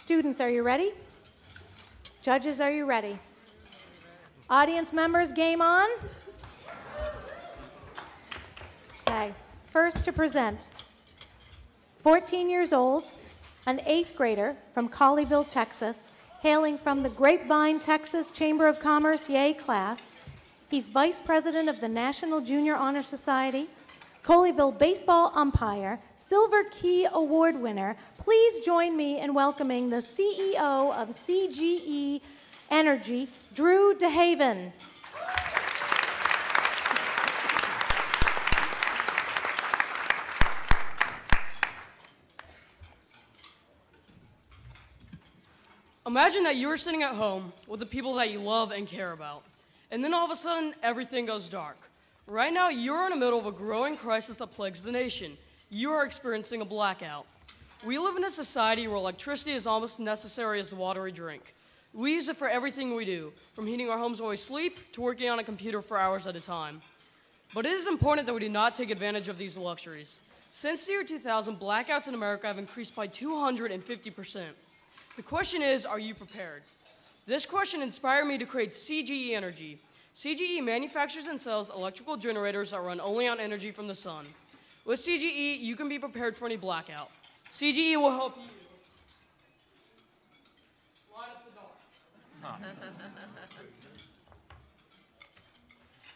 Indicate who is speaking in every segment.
Speaker 1: Students, are you ready? Judges, are you ready? Audience members, game on? Okay, first to present, 14 years old, an 8th grader from Colleyville, Texas, hailing from the Grapevine, Texas Chamber of Commerce YEA class. He's vice president of the National Junior Honor Society, Colleyville baseball umpire, Silver Key Award winner. Please join me in welcoming the CEO of CGE Energy, Drew DeHaven.
Speaker 2: Imagine that you are sitting at home with the people that you love and care about, and then all of a sudden, everything goes dark. Right now, you're in the middle of a growing crisis that plagues the nation. You are experiencing a blackout. We live in a society where electricity is almost necessary as the water we drink. We use it for everything we do, from heating our homes while we sleep to working on a computer for hours at a time. But it is important that we do not take advantage of these luxuries. Since the year 2000, blackouts in America have increased by 250%. The question is, are you prepared? This question inspired me to create CGE Energy. CGE manufactures and sells electrical generators that run only on energy from the sun. With CGE, you can be prepared for any blackout. CGE will help you light up the dark.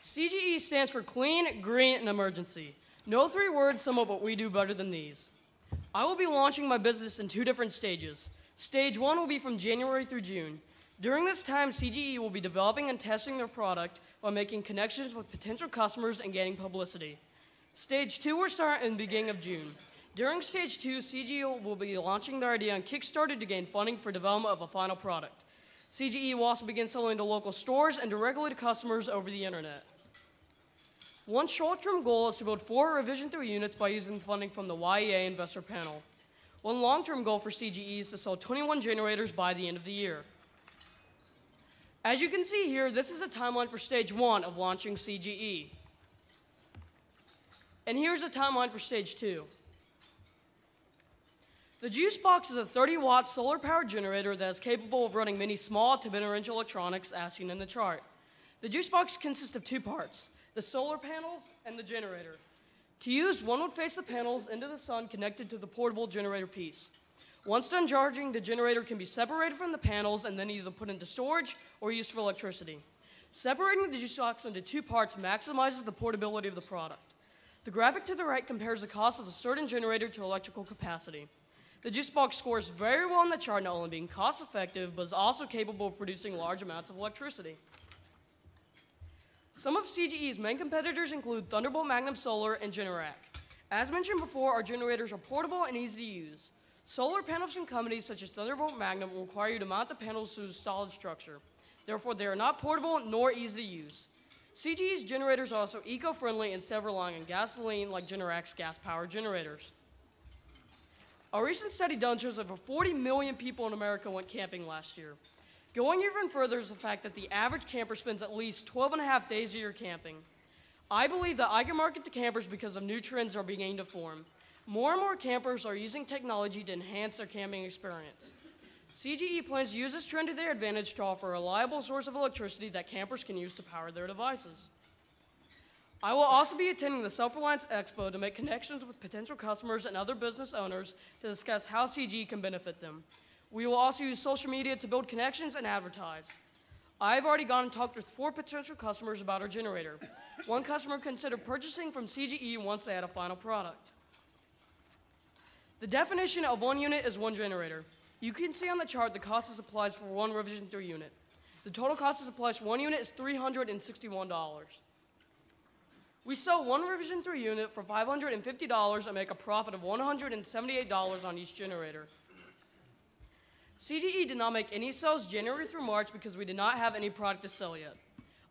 Speaker 2: CGE stands for Clean, Green, and Emergency. No 3 words sum up what we do better than these. I will be launching my business in 2 different stages. Stage 1 will be from January through June. During this time, CGE will be developing and testing their product while making connections with potential customers and gaining publicity. Stage 2 will start in the beginning of June. During Stage 2, CGE will be launching their idea on Kickstarter to gain funding for development of a final product. CGE will also begin selling to local stores and directly to customers over the internet. One short-term goal is to build 4 Revision 3 units by using funding from the YEA investor panel. One long-term goal for CGE is to sell 21 generators by the end of the year. As you can see here, this is a timeline for Stage 1 of launching CGE. And here's a timeline for Stage 2. The Juice Box is a 30-watt solar-powered generator that is capable of running many small to mid-range electronics as seen in the chart. The Juice Box consists of 2 parts, the solar panels and the generator. To use, one would face the panels into the sun connected to the portable generator piece. Once done charging, the generator can be separated from the panels and then either put into storage or used for electricity. Separating the juice box into 2 parts maximizes the portability of the product. The graphic to the right compares the cost of a certain generator to electrical capacity. The juice box scores very well on the chart, not only being cost effective, but is also capable of producing large amounts of electricity. Some of CGE's main competitors include Thunderbolt Magnum Solar and Generac. As mentioned before, our generators are portable and easy to use. Solar panels from companies such as Thunderbolt Magnum will require you to mount the panels to a solid structure. Therefore, they are not portable nor easy to use. CGE's generators are also eco-friendly instead of relying on gasoline like Generac's gas-powered generators. A recent study done shows that over 40 million people in America went camping last year. Going even further is the fact that the average camper spends at least 12.5 days a year camping. I believe that I can market to campers because of new trends that are beginning to form. More and more campers are using technology to enhance their camping experience. CGE plans to use this trend to their advantage to offer a reliable source of electricity that campers can use to power their devices. I will also be attending the Self-Reliance Expo to make connections with potential customers and other business owners to discuss how CGE can benefit them. We will also use social media to build connections and advertise. I've already gone and talked with 4 potential customers about our generator. One customer considered purchasing from CGE once they had a final product. The definition of 1 unit is 1 generator. You can see on the chart the cost of supplies for 1 Revision 3 unit. The total cost of supplies for 1 unit is $361. We sell 1 Revision 3 unit for $550 and make a profit of $178 on each generator. CGE did not make any sales January through March because we did not have any product to sell yet.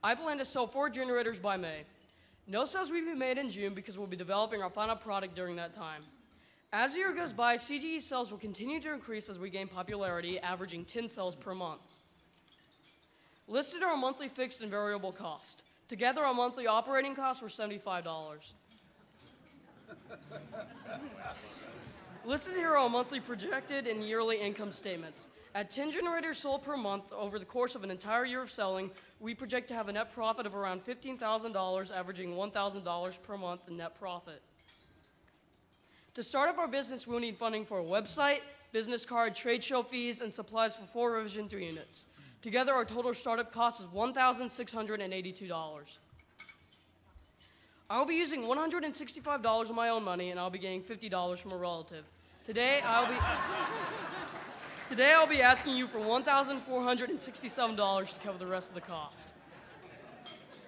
Speaker 2: I plan to sell 4 generators by May. No sales will be made in June because we'll be developing our final product during that time. As the year goes by, CGE sales will continue to increase as we gain popularity, averaging 10 sales per month. Listed are our monthly fixed and variable cost. Together, our monthly operating costs were $75. Listed here are monthly projected and yearly income statements. At 10 generators sold per month over the course of an entire year of selling, we project to have a net profit of around $15,000, averaging $1,000 per month in net profit. To start up our business, we'll need funding for a website, business card, trade show fees, and supplies for 4 Revision 3 units. Together, our total startup cost is $1,682. I'll be using $165 of my own money, and I'll be getting $50 from a relative. Today, I'll be asking you for $1,467 to cover the rest of the cost.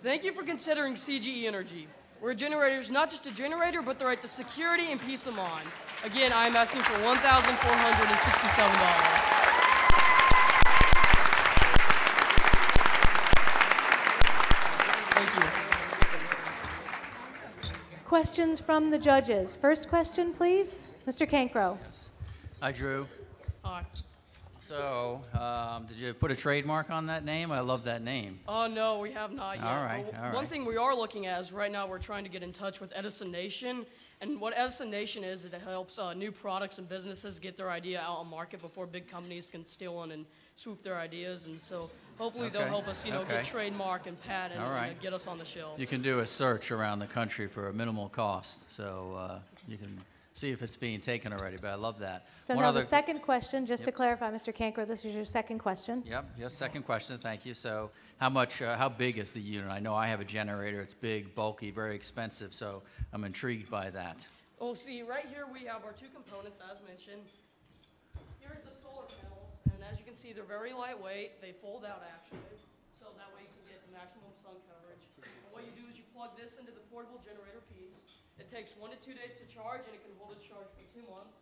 Speaker 2: Thank you for considering CGE Energy. We're generators, not just a generator, but the right to security and peace of mind. Again, I'm asking for $1,467. Thank you.
Speaker 1: Questions from the judges. First question, please. Mr. Cankro.
Speaker 3: Hi, Drew.
Speaker 2: Hi.
Speaker 3: So, did you put a trademark on that name? I love that name.
Speaker 2: Oh, no, we have not yet.
Speaker 3: All right,
Speaker 2: But one thing we are looking at is right now we're trying to get in touch with Edison Nation. And what Edison Nation is, it helps new products and businesses get their idea out on market before big companies can steal one and swoop their ideas. And so hopefully they'll help us, get trademark and patent and get us on the shelf.
Speaker 3: You can do a search around the country for a minimal cost, so you can see if it's being taken already, but I love that.
Speaker 1: So now the second question, just to clarify, Mr. Cankro, this is your second question.
Speaker 3: Yep, yes, second question, thank you. So how big is the unit? I know I have a generator, it's big, bulky, very expensive, so I'm intrigued by that.
Speaker 2: Well, see, right here we have our 2 components, as mentioned. Here's the solar panels, and as you can see, they're very lightweight. They fold out, actually, so that way you can get maximum sun coverage. And what you do is you plug this into the portable generator piece. It takes 1 to 2 days to charge, and it can hold its charge for 2 months.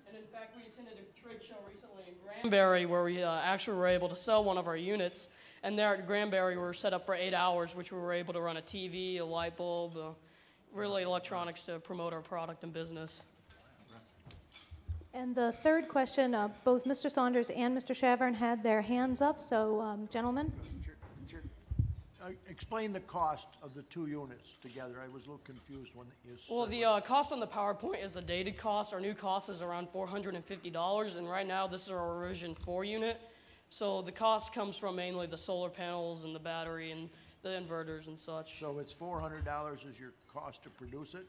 Speaker 2: And in fact, we attended a trade show recently in Granbury where we actually were able to sell one of our units. And there at Granbury, we were set up for 8 hours, which we were able to run a TV, a light bulb, really electronics to promote our product and business.
Speaker 1: And the third question, both Mr. Saunders and Mr. Shavern had their hands up, so gentlemen.
Speaker 4: Explain the cost of the 2 units together. I was a little confused when you said.
Speaker 2: Well, the cost on the PowerPoint is a dated cost. Our new cost is around $450, and right now this is our Revision 4 unit. So the cost comes from mainly the solar panels and the battery and the inverters and such.
Speaker 4: So it's $400 is your cost to produce it?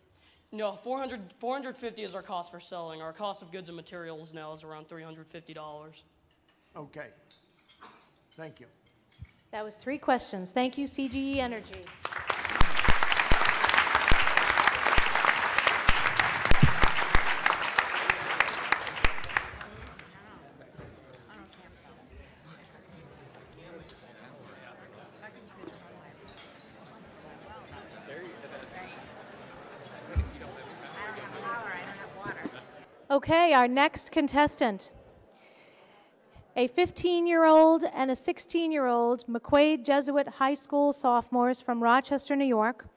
Speaker 2: No, $450 is our cost for selling. Our cost of goods and materials now is around $350.
Speaker 4: Okay. Thank you.
Speaker 1: That was 3 questions. Thank you, CGE Energy. Okay, our next contestant. A 15-year-old and a 16-year-old McQuaid Jesuit High School sophomores from Rochester, New York.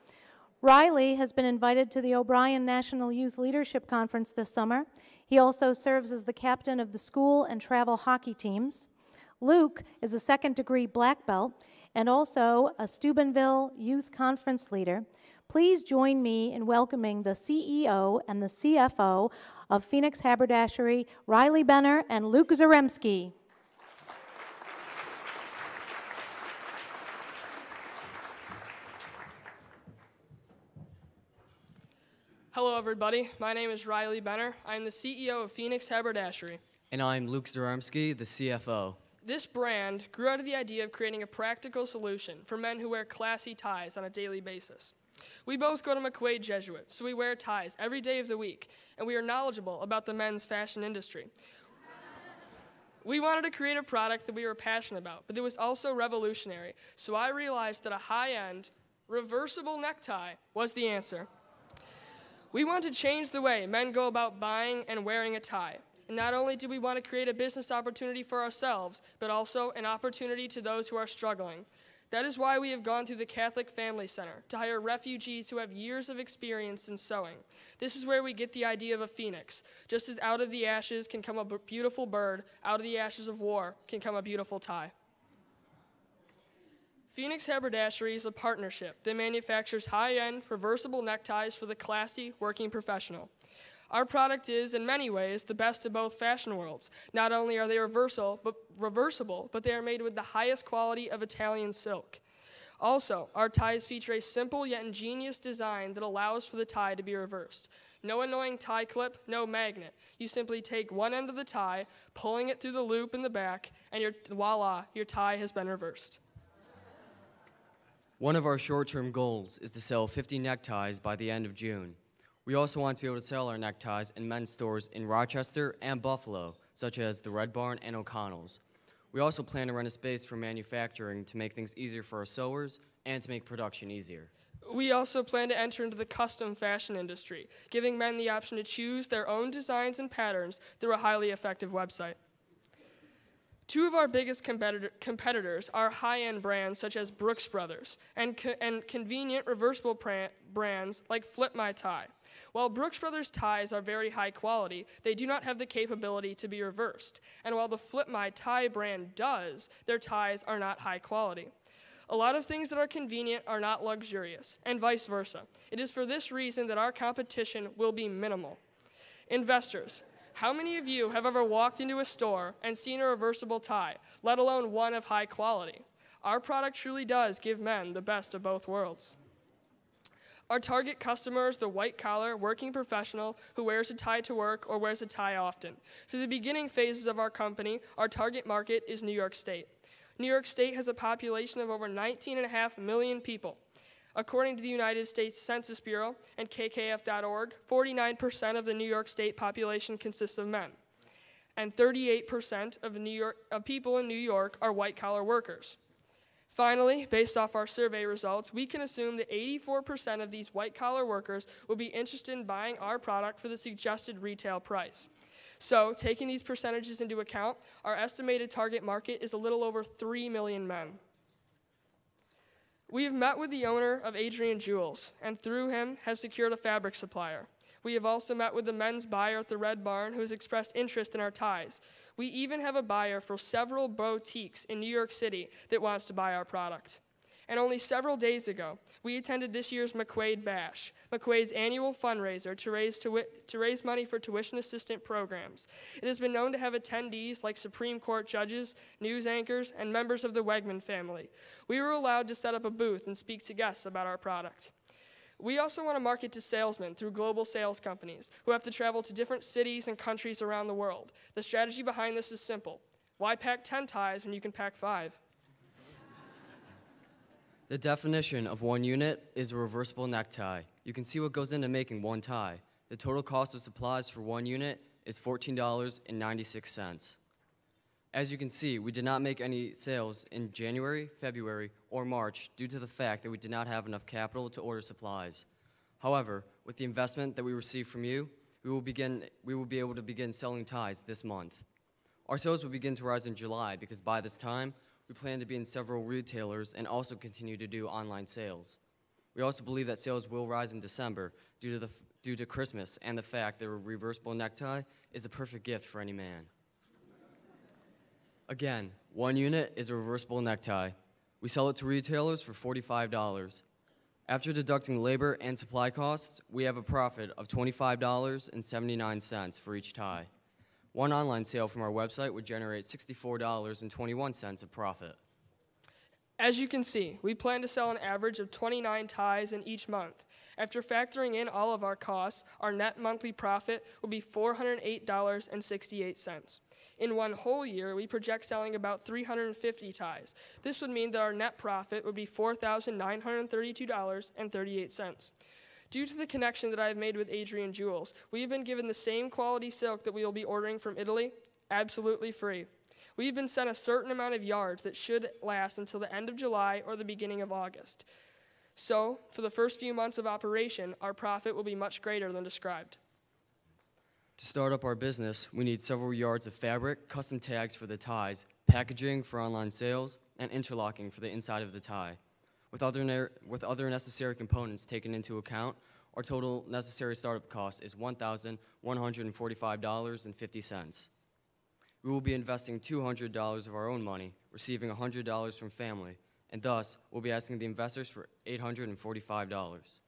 Speaker 1: Riley has been invited to the O'Brien National Youth Leadership Conference this summer. He also serves as the captain of the school and travel hockey teams. Luke is a 2nd-degree black belt and also a Steubenville Youth Conference leader. Please join me in welcoming the CEO and the CFO of Phoenix Haberdashery, Riley Benner and Luke Zaremski.
Speaker 5: Hello, everybody. My name is Riley Benner. I'm the CEO of Phoenix Haberdashery.
Speaker 6: And I'm Luke Zaremski, the CFO.
Speaker 5: This brand grew out of the idea of creating a practical solution for men who wear classy ties on a daily basis. We both go to McQuaid Jesuit, so we wear ties every day of the week, and we are knowledgeable about the men's fashion industry. We wanted to create a product that we were passionate about, but that was also revolutionary, so I realized that a high-end, reversible necktie was the answer. We want to change the way men go about buying and wearing a tie. And not only do we want to create a business opportunity for ourselves, but also an opportunity to those who are struggling. That is why we have gone through the Catholic Family Center to hire refugees who have years of experience in sewing. This is where we get the idea of a phoenix. Just as out of the ashes can come a beautiful bird, out of the ashes of war can come a beautiful tie. Phoenix Haberdashery is a partnership that manufactures high-end, reversible neckties for the classy working professional. Our product is, in many ways, the best of both fashion worlds. Not only are they reversible, but they are made with the highest quality of Italian silk. Also, our ties feature a simple yet ingenious design that allows for the tie to be reversed. No annoying tie clip, no magnet. You simply take one end of the tie, pulling it through the loop in the back, and voila, your tie has been reversed.
Speaker 6: One of our short-term goals is to sell 50 neckties by the end of June. We also want to be able to sell our neckties in men's stores in Rochester and Buffalo, such as the Red Barn and O'Connell's. We also plan to rent a space for manufacturing to make things easier for our sewers and to make production easier.
Speaker 5: We also plan to enter into the custom fashion industry, giving men the option to choose their own designs and patterns through a highly effective website. Two of our biggest competitors are high-end brands such as Brooks Brothers and convenient reversible brands like Flip My Tie. While Brooks Brothers ties are very high quality, they do not have the capability to be reversed. And while the Flip My Tie brand does, their ties are not high quality. A lot of things that are convenient are not luxurious, and vice versa. It is for this reason that our competition will be minimal. Investors, how many of you have ever walked into a store and seen a reversible tie, let alone one of high quality? Our product truly does give men the best of both worlds. Our target customer is the white-collar, working professional who wears a tie to work or wears a tie often. For the beginning phases of our company, our target market is New York State. New York State has a population of over 19.5 million people. According to the United States Census Bureau and KKF.org, 49% of the New York State population consists of men, and 38% of people in New York are white-collar workers. Finally, based off our survey results, we can assume that 84% of these white-collar workers will be interested in buying our product for the suggested retail price. So, taking these percentages into account, our estimated target market is a little over 3 million men. We have met with the owner of Adrian Jewels, and through him have secured a fabric supplier. We have also met with the men's buyer at the Red Barn who has expressed interest in our ties. We even have a buyer for several boutiques in New York City that wants to buy our product. And only several days ago, we attended this year's McQuaid Bash, McQuaid's annual fundraiser to raise money for tuition assistant programs. It has been known to have attendees like Supreme Court judges, news anchors, and members of the Wegman family. We were allowed to set up a booth and speak to guests about our product. We also want to market to salesmen through global sales companies who have to travel to different cities and countries around the world. The strategy behind this is simple. Why pack 10 ties when you can pack 5?
Speaker 6: The definition of one unit is a reversible necktie. You can see what goes into making one tie. The total cost of supplies for one unit is $14.96. As you can see, we did not make any sales in January, February, or March due to the fact that we did not have enough capital to order supplies. However, with the investment that we received from you, we will be able to begin selling ties this month. Our sales will begin to rise in July because by this time, we plan to be in several retailers and also continue to do online sales. We also believe that sales will rise in December due to Christmas and the fact that a reversible necktie is a perfect gift for any man. Again, one unit is a reversible necktie. We sell it to retailers for $45. After deducting labor and supply costs, we have a profit of $25.79 for each tie. One online sale from our website would generate $64.21 of profit.
Speaker 5: As you can see, we plan to sell an average of 29 ties in each month. After factoring in all of our costs, our net monthly profit will be $408.68. In one whole year, we project selling about 350 ties. This would mean that our net profit would be $4,932.38. Due to the connection that I have made with Adrian Jewels, we have been given the same quality silk that we will be ordering from Italy, absolutely free. We have been sent a certain amount of yards that should last until the end of July or the beginning of August. So, for the first few months of operation, our profit will be much greater than described.
Speaker 6: To start up our business, we need several yards of fabric, custom tags for the ties, packaging for online sales, and interlocking for the inside of the tie. With other necessary components taken into account, our total necessary startup cost is $1,145.50. We will be investing $200 of our own money, receiving $100 from family, and thus we'll be asking the investors for $845.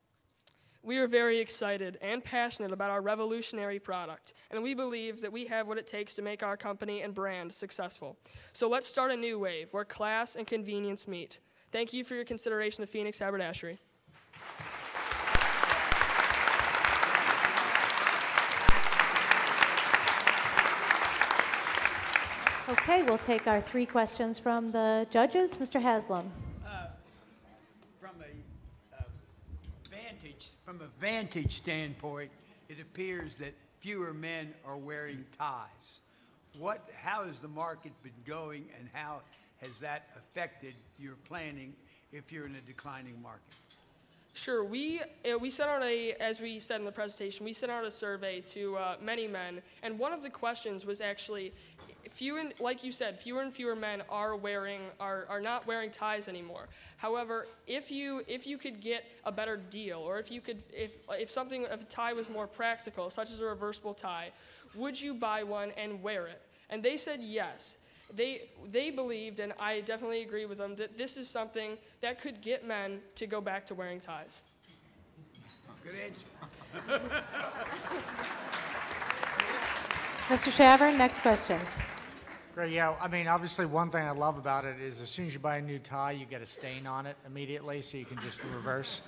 Speaker 5: We are very excited and passionate about our revolutionary product, and we believe that we have what it takes to make our company and brand successful. So let's start a new wave where class and convenience meet. Thank you for your consideration of Phoenix Haberdashery.
Speaker 1: Okay, we'll take our 3 questions from the judges. Mr. Haslam.
Speaker 7: From a vantage standpoint, it appears that fewer men are wearing ties. How has the market been going, and how has that affected your planning if you're in a declining market?
Speaker 5: Sure. We sent out as we said in the presentation, we sent out a survey to many men, and one of the questions was actually, like you said, fewer and fewer men are not wearing ties anymore. However, if you could get a better deal, or if a tie was more practical, such as a reversible tie, would you buy one and wear it? And they said yes. They believed, and I definitely agree with them, that this is something that could get men to go back to wearing ties.
Speaker 7: Good answer.
Speaker 1: Mr. Shavern, next question.
Speaker 8: Great, yeah, I mean, obviously one thing I love about it is as soon as you buy a new tie, you get a stain on it immediately, so you can just reverse.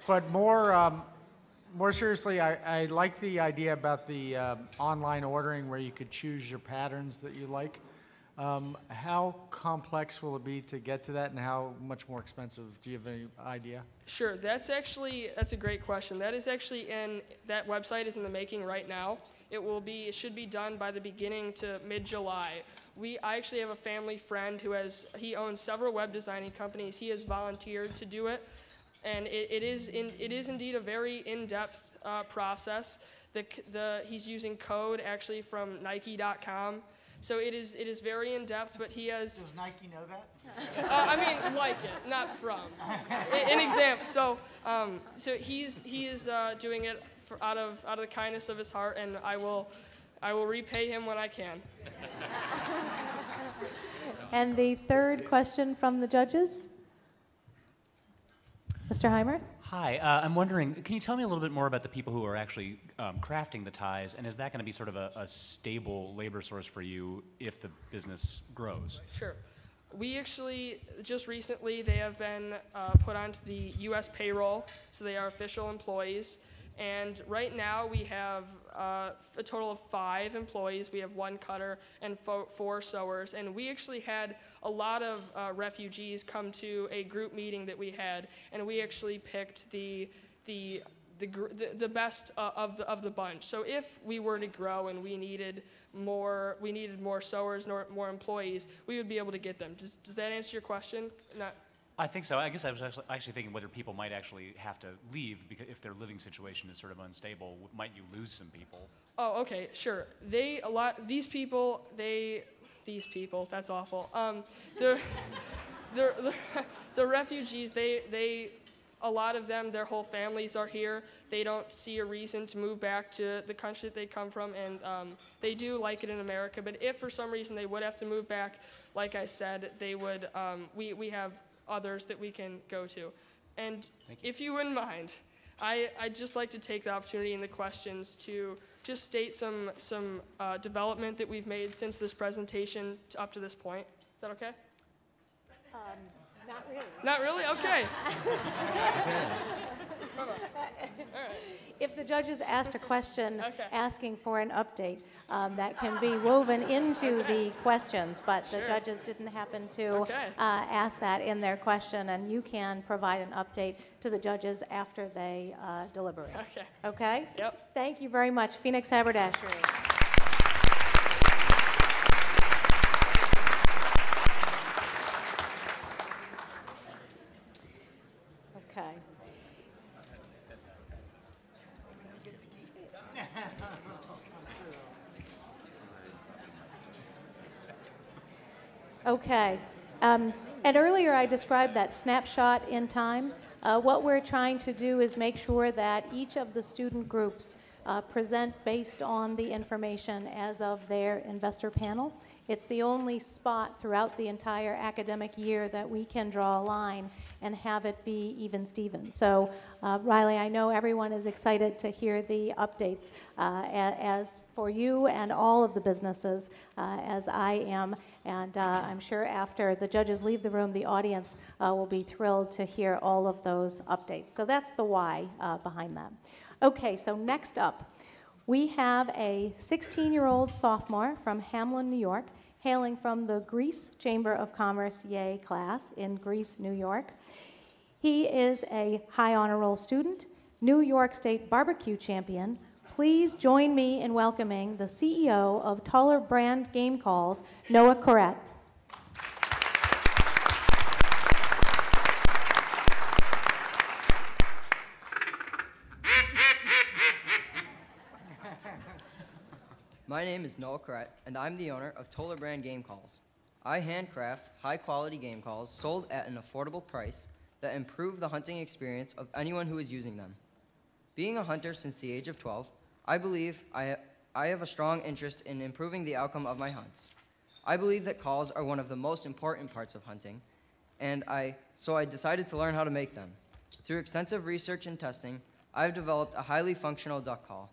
Speaker 8: But more seriously, I like the idea about the online ordering where you could choose your patterns that you like. How complex will it be to get to that, and how much more expensive? Do you have any idea?
Speaker 5: Sure, that's a great question. That website is in the making right now. It should be done by the beginning to mid-July. I actually have a family friend he owns several web designing companies. He has volunteered to do it. And it is indeed a very in-depth process. He's using code actually from Nike.com, so it is very in-depth. But he has.
Speaker 8: Does Nike know that?
Speaker 5: I mean, like it, not from. An example. So he is doing it out of the kindness of his heart, and I will repay him when I can.
Speaker 1: And the 3rd question from the judges. Mr. Heimer?
Speaker 9: Hi, I'm wondering, can you tell me a little bit more about the people who are actually crafting the ties, and is that going to be sort of a stable labor source for you if the business grows?
Speaker 5: Sure. We actually, just recently, they have been put onto the U.S. payroll, so they are official employees. And right now we have a total of 5 employees. We have 1 cutter and 4 sewers. And we actually had a lot of refugees come to a group meeting that we had, and we actually picked the best of the bunch. So if we were to grow and we needed more sewers, more employees, we would be able to get them. Does that answer your question?
Speaker 9: I think so. I guess I was actually thinking whether people might actually have to leave because if their living situation is sort of unstable, might you lose some people? Oh, okay, sure. These people, that's awful. The refugees, a lot of them, their whole families are here. They don't see a reason to move back to the country that they come from, and they do like it in America. But if for some reason they would have to move back, like I said, they would. We have others that we can go to. And if you wouldn't mind, I'd just like to take the opportunity in the questions to just state some development that we've made since this presentation up to this point. Is that okay?
Speaker 1: Not really.
Speaker 5: Not really? Okay. All right.
Speaker 1: If the judges asked a question
Speaker 5: Okay.
Speaker 1: asking for an update, that can be woven into the questions, but the
Speaker 5: Sure.
Speaker 1: judges didn't happen to
Speaker 5: Okay.
Speaker 1: ask that in their question, and you can provide an update to the judges after they deliberate.
Speaker 5: Okay.
Speaker 1: Okay?
Speaker 5: Yep.
Speaker 1: Thank you very much. Phoenix Haberdashery. Okay. Okay. And earlier I described that snapshot in time. What we're trying to do is make sure that each of the student groups present based on the information as of their investor panel. It's the only spot throughout the entire academic year that we can draw a line and have it be even Steven. So Riley, I know everyone is excited to hear the updates as for you and all of the businesses as I am, and I'm sure after the judges leave the room, the audience will be thrilled to hear all of those updates. So that's the why behind that. Okay, so next up, we have a 16-year-old sophomore from Hamlin, New York, hailing from the Greece Chamber of Commerce YEA class in Greece, New York. He is a high honor roll student, New York State barbecue champion. Please join me in welcoming the CEO of Toller Brand Game Calls, Noah Corrett.
Speaker 10: My name is Noah Corrett, and I'm the owner of Toller Brand Game Calls. I handcraft high-quality game calls sold at an affordable price that improve the hunting experience of anyone who is using them. Being a hunter since the age of 12, I believe I have a strong interest in improving the outcome of my hunts. I believe that calls are one of the most important parts of hunting, and so I decided to learn how to make them. Through extensive research and testing, I've developed a highly functional duck call.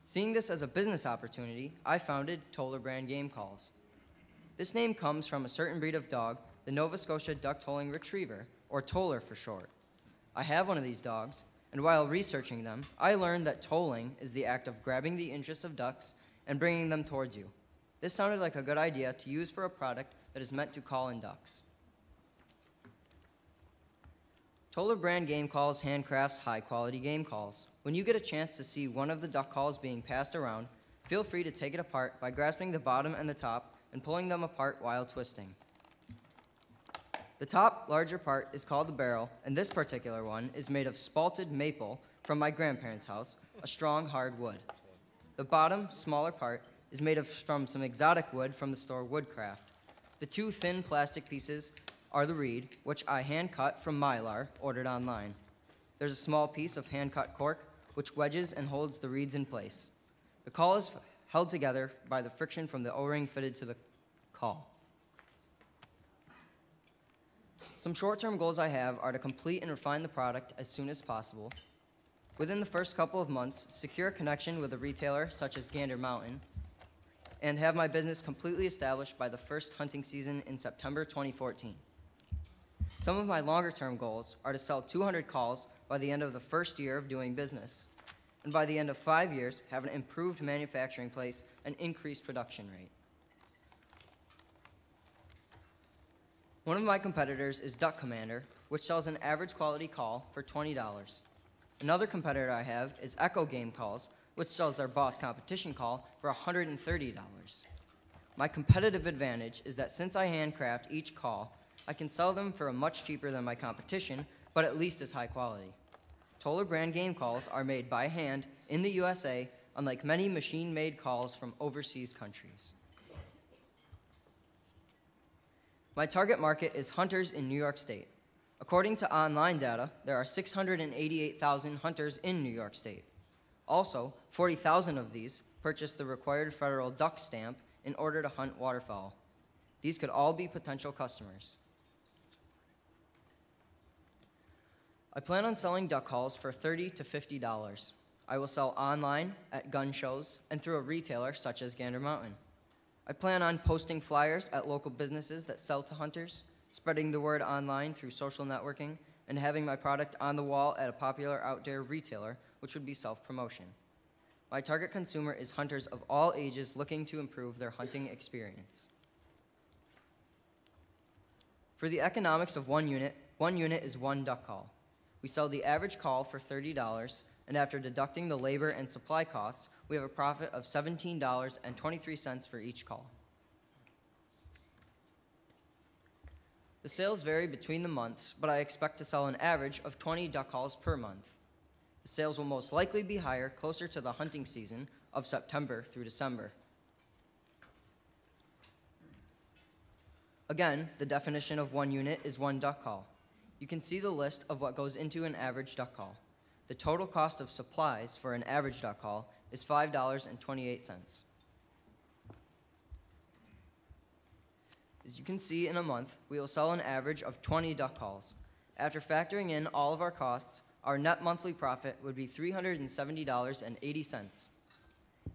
Speaker 10: Seeing this as a business opportunity, I founded Toller Brand Game Calls. This name comes from a certain breed of dog, the Nova Scotia Duck-Tolling Retriever, or Toller for short. I have one of these dogs, and while researching them, I learned that tolling is the act of grabbing the interest of ducks and bringing them towards you. This sounded like a good idea to use for a product that is meant to call in ducks. Toller Brand Game Calls handcrafts high-quality game calls. When you get a chance to see one of the duck calls being passed around, feel free to take it apart by grasping the bottom and the top and pulling them apart while twisting. The top, larger part is called the barrel, and this particular one is made of spalted maple from my grandparents' house, a strong, hard wood. The bottom, smaller part is made from some exotic wood from the store Woodcraft. The two thin plastic pieces are the reed, which I hand-cut from Mylar, ordered online. There's a small piece of hand-cut cork, which wedges and holds the reeds in place. The call is held together by the friction from the O-ring fitted to the call. Some short-term goals I have are to complete and refine the product as soon as possible. Within the first couple of months, secure a connection with a retailer such as Gander Mountain, and have my business completely established by the first hunting season in September 2014. Some of my longer-term goals are to sell 200 calls by the end of the first year of doing business, and by the end of 5 years, have an improved manufacturing place and increased production rate. One of my competitors is Duck Commander, which sells an average quality call for $20. Another competitor I have is Echo Game Calls, which sells their Boss Competition call for $130. My competitive advantage is that since I handcraft each call, I can sell them for much cheaper than my competition, but at least as high quality. Toller Brand Game Calls are made by hand in the USA, unlike many machine-made calls from overseas countries. My target market is hunters in New York State. According to online data, there are 688,000 hunters in New York State. Also, 40,000 of these purchase the required federal duck stamp in order to hunt waterfowl. These could all be potential customers. I plan on selling duck calls for $30 to $50. I will sell online, at gun shows, and through a retailer such as Gander Mountain. I plan on posting flyers at local businesses that sell to hunters, spreading the word online through social networking, and having my product on the wall at a popular outdoor retailer, which would be self-promotion. My target consumer is hunters of all ages looking to improve their hunting experience. For the economics of one unit is one duck call. We sell the average call for $30, and after deducting the labor and supply costs, we have a profit of $17.23 for each call. The sales vary between the months, but I expect to sell an average of 20 duck calls per month. The sales will most likely be higher closer to the hunting season of September through December. Again, the definition of one unit is one duck call. You can see the list of what goes into an average duck call. The total cost of supplies for an average duck call is $5.28. As you can see, in a month, we will sell an average of 20 duck calls. After factoring in all of our costs, our net monthly profit would be $370.80.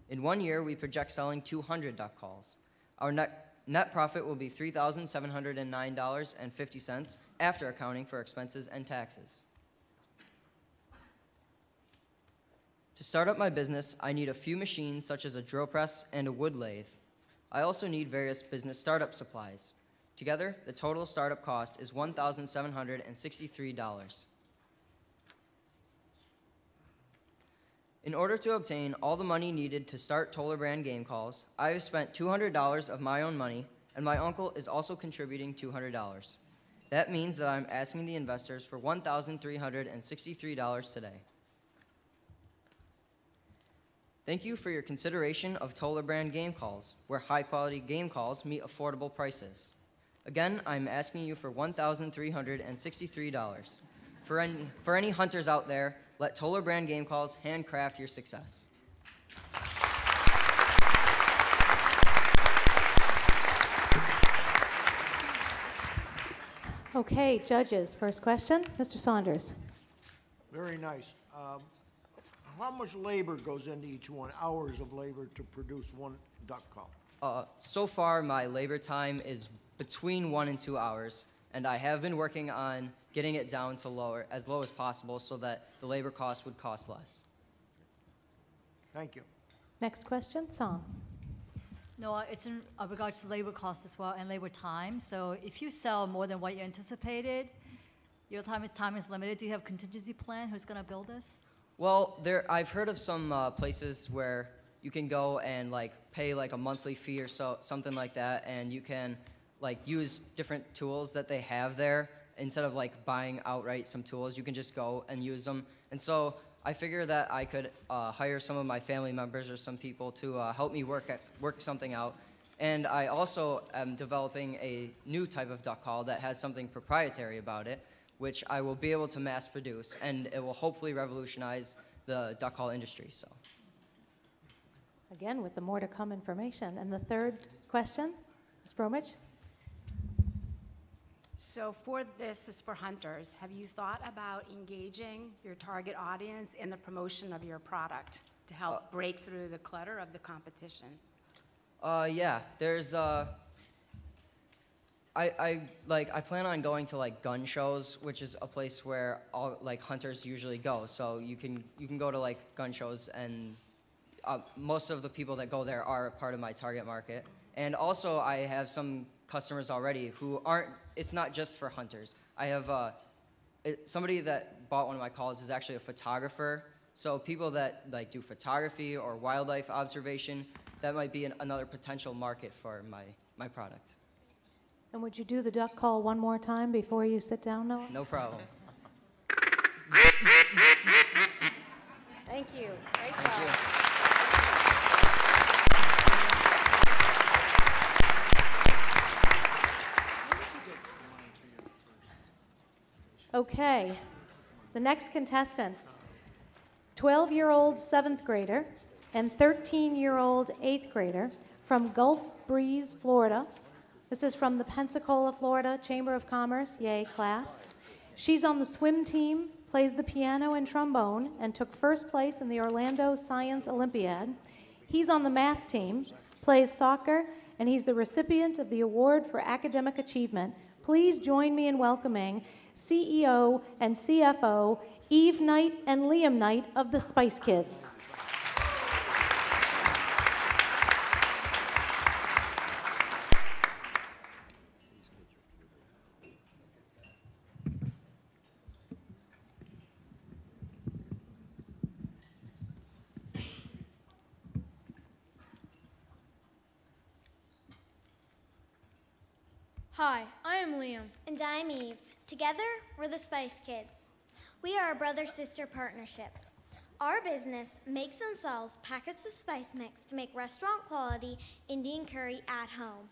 Speaker 10: In 1 year, we project selling 200 duck calls. Our net profit will be $3,709.50 after accounting for expenses and taxes. To start up my business, I need a few machines such as a drill press and a wood lathe. I also need various business startup supplies. Together, the total startup cost is $1,763. In order to obtain all the money needed to start Toller Brand Game Calls, I have spent $200 of my own money, and my uncle is also contributing $200. That means that I'm asking the investors for $1,363 today. Thank you for your consideration of Toller Brand Game Calls, where high-quality game calls meet affordable prices. Again, I'm asking you for $1,363. For any hunters out there, let Toller Brand Game Calls handcraft your success.
Speaker 1: Okay, judges, first question, Mr. Saunders.
Speaker 4: Very nice. How much labor goes into each one, hours of labor to produce one duck call?
Speaker 10: So far, my labor time is between 1 and 2 hours, and I have been working on getting it down to as low as possible so that the labor cost would cost less.
Speaker 4: Thank you.
Speaker 1: Next question, Song.
Speaker 11: No, it's in regards to labor costs as well and labor time. So if you sell more than what you anticipated, your time is limited. Do you have a contingency plan? Who's going to build this?
Speaker 10: Well, I've heard of some places where you can go and pay a monthly fee or something like that, and you can use different tools that they have there. Instead of buying outright some tools, you can just go and use them. And so I figure that I could hire some of my family members or some people to help me work something out. And I also am developing a new type of duck call that has something proprietary about it, which I will be able to mass produce, and it will hopefully revolutionize the duck call industry. So,
Speaker 1: Again, with the more to come information. And the third question, Ms. Bromwich.
Speaker 12: So this is for hunters. Have you thought about engaging your target audience in the promotion of your product to help break through the clutter of the competition?
Speaker 10: Yeah, there's I plan on going to gun shows, which is a place where all hunters usually go. So you can go to gun shows, and most of the people that go there are part of my target market. And also I have some customers already who aren't. It's not just for hunters. I have somebody that bought one of my calls is actually a photographer. So people that do photography or wildlife observation, that might be another potential market for my product.
Speaker 1: And would you do the duck call one more time before you sit down, Noah?
Speaker 10: No problem.
Speaker 1: Thank you. Great
Speaker 10: Thank
Speaker 1: job.
Speaker 10: you.
Speaker 1: Okay, the next contestants, 12-year-old 7th grader and 13-year-old 8th grader from Gulf Breeze, Florida. This is from the Pensacola, Florida Chamber of Commerce, YEA class. She's on the swim team, plays the piano and trombone, and took first place in the Orlando Science Olympiad. He's on the math team, plays soccer, and he's the recipient of the Award for Academic Achievement. Please join me in welcoming CEO and CFO Eve Knight and Liam Knight of the Spice Kids.
Speaker 13: Hi, I am Liam.
Speaker 14: And I'm Eve. Together, we're the Spice Kids. We are a brother-sister partnership. Our business makes and sells packets of spice mix to make restaurant-quality Indian curry at home.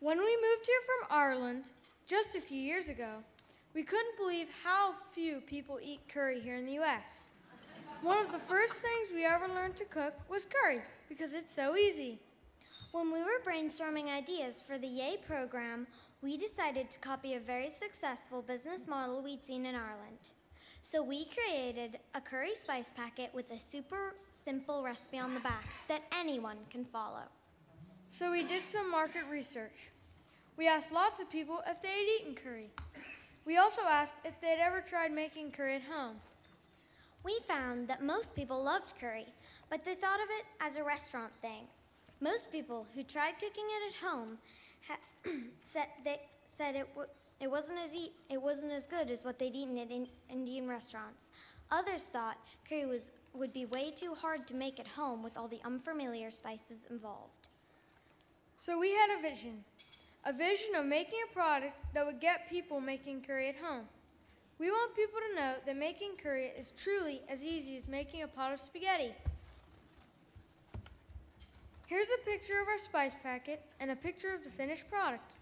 Speaker 13: When we moved here from Ireland just a few years ago, we couldn't believe how few people eat curry here in the U.S. One of the first things we ever learned to cook was curry because it's so easy.
Speaker 14: When we were brainstorming ideas for the YEA program, we decided to copy a very successful business model we'd seen in Ireland. So we created a curry spice packet with a super simple recipe on the back that anyone can follow.
Speaker 13: So we did some market research. We asked lots of people if they had eaten curry. We also asked if they'd ever tried making curry at home.
Speaker 14: We found that most people loved curry, but they thought of it as a restaurant thing. Most people who tried cooking it at home said it wasn't as good as what they'd eaten at Indian restaurants. Others thought curry would be way too hard to make at home with all the unfamiliar spices involved.
Speaker 13: So we had a vision of making a product that would get people making curry at home. We want people to know that making curry is truly as easy as making a pot of spaghetti. Here's a picture of our spice packet and a picture of the finished product.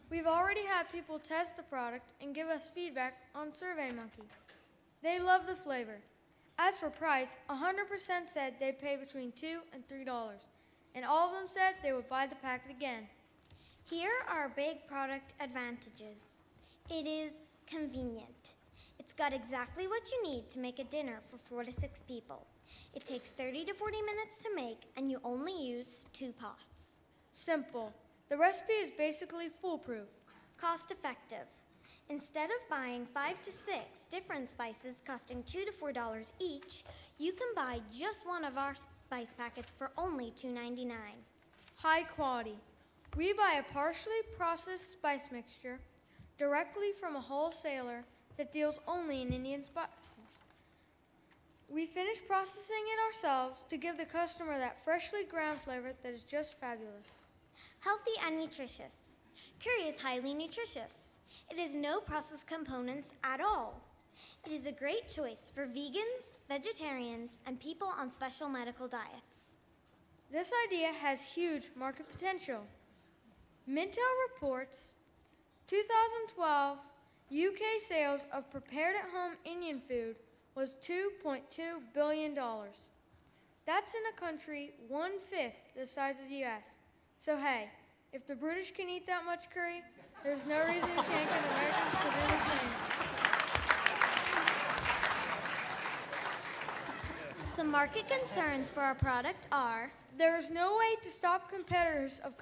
Speaker 13: We've already had people test the product and give us feedback on SurveyMonkey. They love the flavor. As for price, 100% said they'd pay between $2 and $3, and all of them said they would buy the packet again.
Speaker 14: Here are big product advantages. It is convenient. It's got exactly what you need to make a dinner for 4 to 6 people. It takes 30 to 40 minutes to make, and you only use 2 pots.
Speaker 13: Simple. The recipe is basically foolproof.
Speaker 14: Cost effective. Instead of buying 5 to 6 different spices costing $2 to $4 each, you can buy just one of our spice packets for only $2.99.
Speaker 13: High quality. We buy a partially processed spice mixture directly from a wholesaler that deals only in Indian spices. We finish processing it ourselves to give the customer that freshly ground flavor that is just fabulous.
Speaker 14: Healthy and nutritious. Curry is highly nutritious. It has no processed components at all. It is a great choice for vegans, vegetarians, and people on special medical diets.
Speaker 13: This idea has huge market potential. Mintel reports 2012 UK sales of prepared-at-home Indian food was $2.2 billion. That's in a country 1/5 the size of the US. So hey, if the British can eat that much curry, there's no reason we can't get Americans to do the same.
Speaker 14: Some market concerns for our product are:
Speaker 13: there is no way to stop competitors of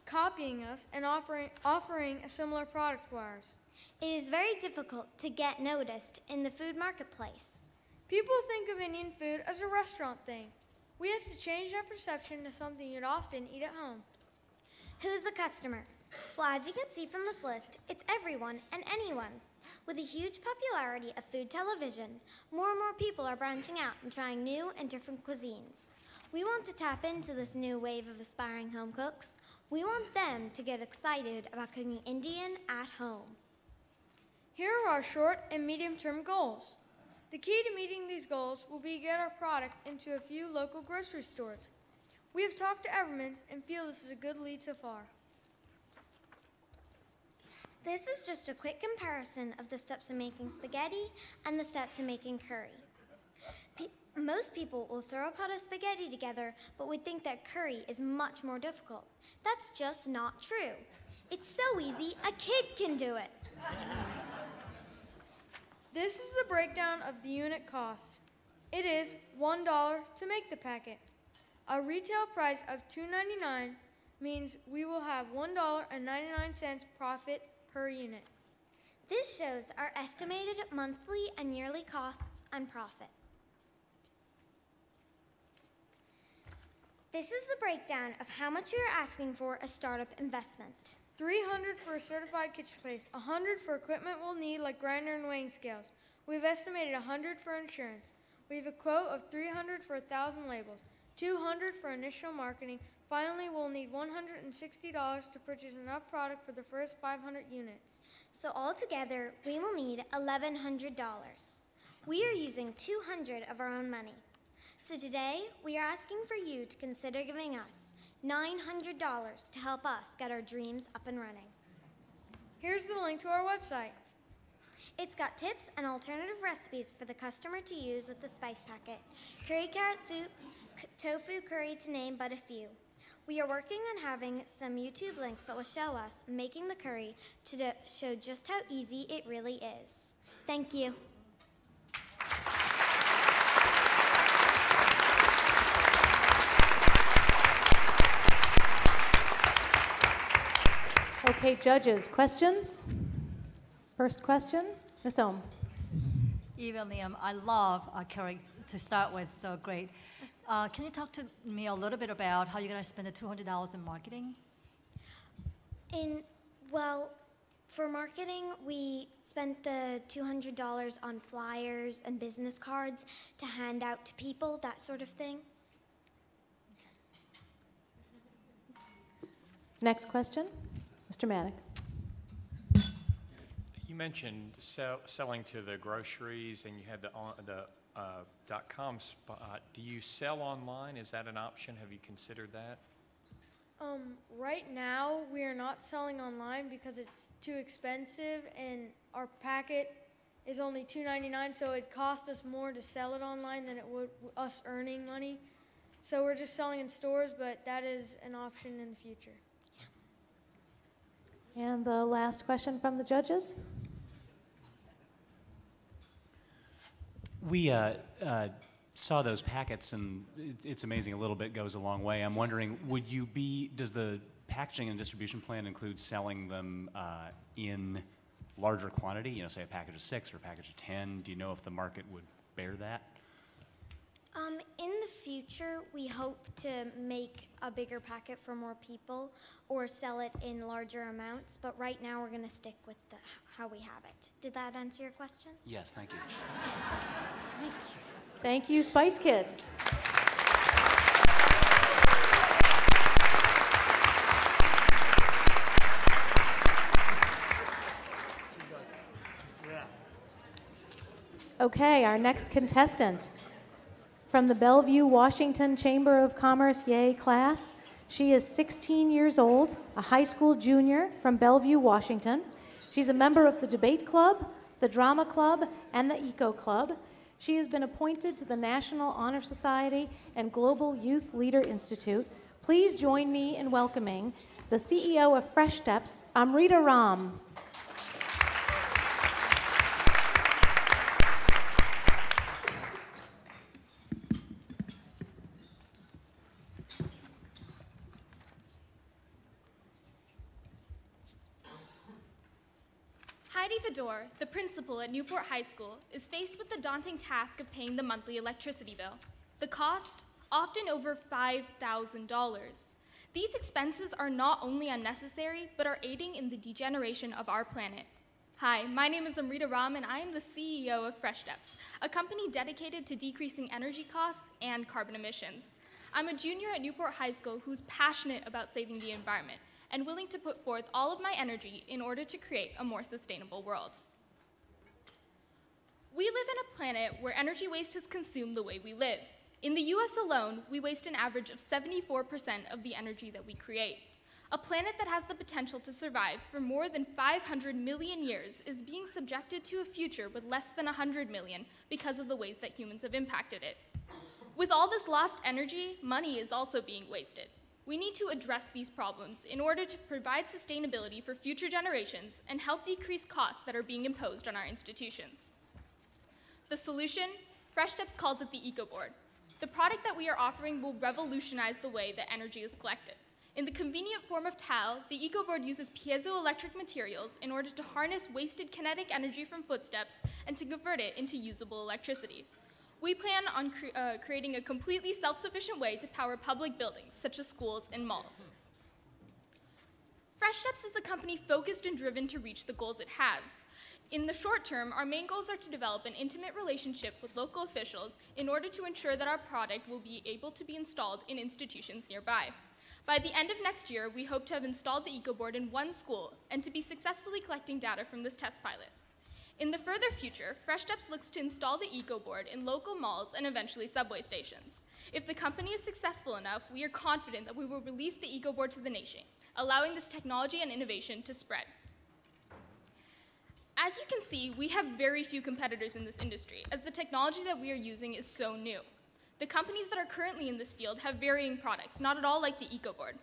Speaker 13: copying us and offering a similar product to ours.
Speaker 14: It is very difficult to get noticed in the food marketplace.
Speaker 13: People think of Indian food as a restaurant thing. We have to change that perception to something you'd often eat at home.
Speaker 14: Who's the customer? Well, as you can see from this list, it's everyone and anyone. With a huge popularity of food television, more and more people are branching out and trying new and different cuisines. We want to tap into this new wave of aspiring home cooks. We want them to get excited about cooking Indian at home.
Speaker 13: Here are our short and medium-term goals. The key to meeting these goals will be to get our product into a few local grocery stores. We have talked to Evermans and feel this is a good lead so far.
Speaker 14: This is just a quick comparison of the steps in making spaghetti and the steps in making curry. Most people will throw a pot of spaghetti together, but would think that curry is much more difficult. That's just not true. It's so easy, a kid can do it.
Speaker 13: This is the breakdown of the unit cost. It is $1 to make the packet. A retail price of $2.99 means we will have $1.99 profit per unit.
Speaker 14: This shows our estimated monthly and yearly costs and profit. This is the breakdown of how much we are asking for a startup investment.
Speaker 13: $300 for a certified kitchen place, $100 for equipment we'll need like grinder and weighing scales. We've estimated $100 for insurance. We have a quote of $300 for 1,000 labels, $200 for initial marketing. Finally, we'll need $160 to purchase enough product for the first 500 units.
Speaker 14: So altogether, we will need $1,100. We are using $200 of our own money. So today, we are asking for you to consider giving us $900 to help us get our dreams up and running.
Speaker 13: Here's the link to our website.
Speaker 14: It's got tips and alternative recipes for the customer to use with the spice packet. Curry carrot soup, tofu curry to name but a few. We are working on having some YouTube links that will show us making the curry to show just how easy it really is. Thank you.
Speaker 1: Okay, judges, questions? First question, Ms. Ohm.
Speaker 11: Eva and Liam, I love curry to start with, so great. Can you talk to me a little bit about how you're going to spend the $200 in marketing?
Speaker 14: Well, for marketing, we spent the $200 on flyers and business cards to hand out to people, that sort of thing.
Speaker 1: Next question, Mr. Maddock.
Speaker 15: You mentioned selling to the groceries, and you had the .com spot. Do you sell online? Is that an option? Have you considered that?
Speaker 13: Right now, we are not selling online because it's too expensive, and our packet is only $2.99, so it costs us more to sell it online than it would us earning money. So we're just selling in stores, but that is an option in the future.
Speaker 1: And the last question from the judges.
Speaker 16: We saw those packets, and it's amazing. A little bit goes a long way. I'm wondering, does the packaging and distribution plan include selling them in larger quantity? You know, say a package of 6 or a package of 10. Do you know if the market would bear that?
Speaker 14: In the future, we hope to make a bigger packet for more people or sell it in larger amounts, but right now we're going to stick with how we have it. Did that answer your question?
Speaker 16: Yes, thank you.
Speaker 1: Thank you, Spice Kids. Okay, our next contestant from the Bellevue, Washington Chamber of Commerce YEA class. She is 16 years old, a high school junior from Bellevue, Washington. She's a member of the Debate Club, the Drama Club, and the Eco Club. She has been appointed to the National Honor Society and Global Youth Leader Institute. Please join me in welcoming the CEO of Fresh Steps, Amrita Ram.
Speaker 17: Heidi Fedor, the principal at Newport High School, is faced with the daunting task of paying the monthly electricity bill. The cost, often over $5,000. These expenses are not only unnecessary, but are aiding in the degeneration of our planet. Hi, my name is Amrita Ram, and I am the CEO of Fresh Steps, a company dedicated to decreasing energy costs and carbon emissions. I'm a junior at Newport High School who's passionate about saving the environment and willing to put forth all of my energy in order to create a more sustainable world. We live in a planet where energy waste is consumed the way we live. In the US alone, we waste an average of 74% of the energy that we create. A planet that has the potential to survive for more than 500 million years is being subjected to a future with less than 100 million because of the ways that humans have impacted it. With all this lost energy, money is also being wasted. We need to address these problems in order to provide sustainability for future generations and help decrease costs that are being imposed on our institutions. The solution? Fresh Steps calls it the Eco Board. The product that we are offering will revolutionize the way that energy is collected. In the convenient form of towel, the Eco Board uses piezoelectric materials in order to harness wasted kinetic energy from footsteps and to convert it into usable electricity. We plan on creating a completely self-sufficient way to power public buildings, such as schools and malls. Fresh Steps is a company focused and driven to reach the goals it has. In the short term, our main goals are to develop an intimate relationship with local officials in order to ensure that our product will be able to be installed in institutions nearby. By the end of next year, we hope to have installed the Eco Board in one school and to be successfully collecting data from this test pilot. In the further future, Fresh Steps looks to install the Eco Board in local malls and eventually subway stations. If the company is successful enough, we are confident that we will release the Eco Board to the nation, allowing this technology and innovation to spread. As you can see, we have very few competitors in this industry, as the technology that we are using is so new. The companies that are currently in this field have varying products, not at all like the EcoBoard.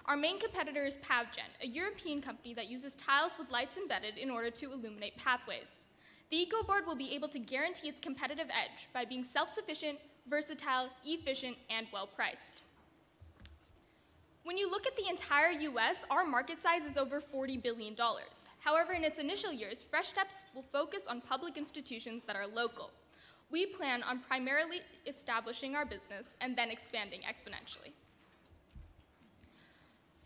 Speaker 17: Our main competitor is Pavgen, a European company that uses tiles with lights embedded in order to illuminate pathways. The EcoBoard will be able to guarantee its competitive edge by being self-sufficient, versatile, efficient, and well-priced. When you look at the entire US, our market size is over $40 billion. However, in its initial years, Fresh Steps will focus on public institutions that are local. We plan on primarily establishing our business and then expanding exponentially.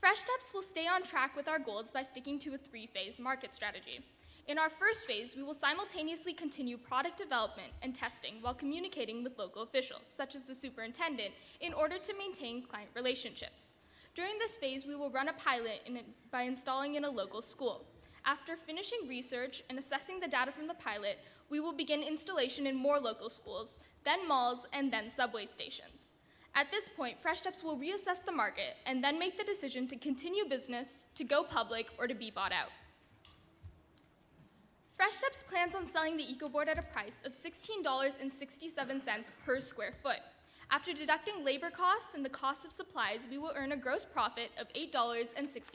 Speaker 17: Fresh Steps will stay on track with our goals by sticking to a three-phase market strategy. In our first phase, we will simultaneously continue product development and testing while communicating with local officials, such as the superintendent, in order to maintain client relationships. During this phase, we will run a pilot by installing in a local school. After finishing research and assessing the data from the pilot, we will begin installation in more local schools, then malls, and then subway stations. At this point, Fresh Steps will reassess the market and then make the decision to continue business, to go public, or to be bought out. Fresh Steps plans on selling the EcoBoard at a price of $16.67 per square foot. After deducting labor costs and the cost of supplies, we will earn a gross profit of $8.67.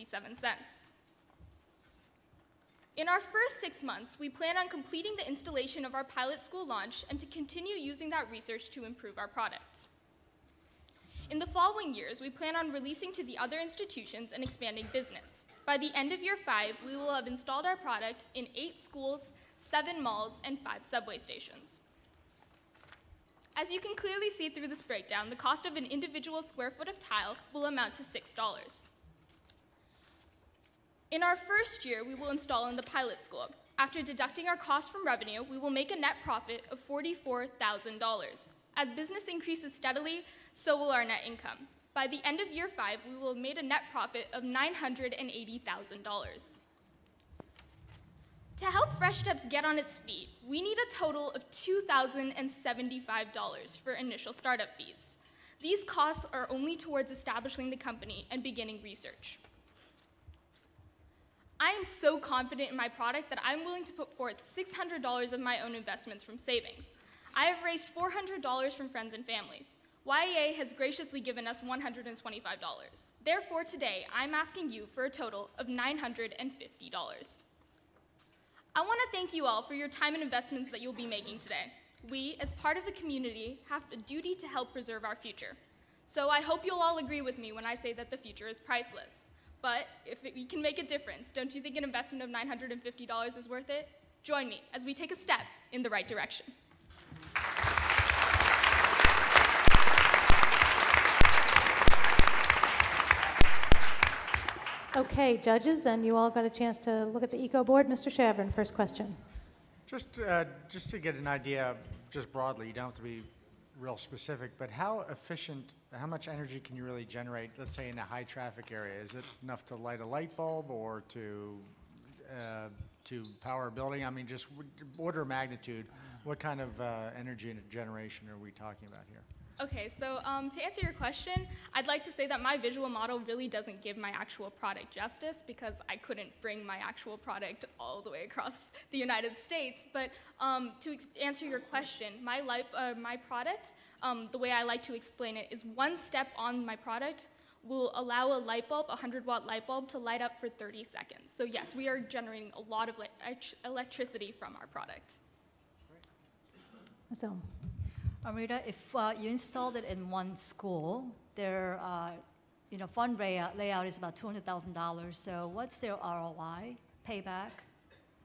Speaker 17: In our first 6 months, we plan on completing the installation of our pilot school launch and to continue using that research to improve our product. In the following years, we plan on releasing to the other institutions and expanding business. By the end of year 5, we will have installed our product in 8 schools, 7 malls, and 5 subway stations. As you can clearly see through this breakdown, the cost of an individual square foot of tile will amount to $6. In our first year, we will install in the pilot school. After deducting our cost from revenue, we will make a net profit of $44,000. As business increases steadily, so will our net income. By the end of year 5, we will have made a net profit of $980,000. To help Fresh Steps get on its feet, we need a total of $2,075 for initial startup fees. These costs are only towards establishing the company and beginning research. I am so confident in my product that I'm willing to put forth $600 of my own investments from savings. I have raised $400 from friends and family. YEA has graciously given us $125. Therefore, today, I'm asking you for a total of $950. I want to thank you all for your time and investments that you'll be making today. We, as part of the community, have a duty to help preserve our future. So I hope you'll all agree with me when I say that the future is priceless. But if we can make a difference, don't you think an investment of $950 is worth it? Join me as we take a step in the right direction.
Speaker 1: Okay, judges, and you all got a chance to look at the EcoBoard. Mr. Shavrin, first question.
Speaker 8: Just to get an idea, just broadly, you don't have to be real specific, but how efficient, how much energy can you really generate, let's say in a high traffic area? Is it enough to light a light bulb or to power a building? I mean, just order of magnitude, what kind of energy generation are we talking about here?
Speaker 17: Okay, so to answer your question, I'd like to say that my visual model really doesn't give my actual product justice because I couldn't bring my actual product all the way across the United States. But to answer your question, my product, the way I like to explain it is one step on my product will allow a light bulb, a 100-watt light bulb, to light up for 30 seconds. So yes, we are generating a lot of electricity from our product.
Speaker 1: So.
Speaker 11: Amrita, if you installed it in one school, their fund layout is about $200,000. So what's their ROI, payback?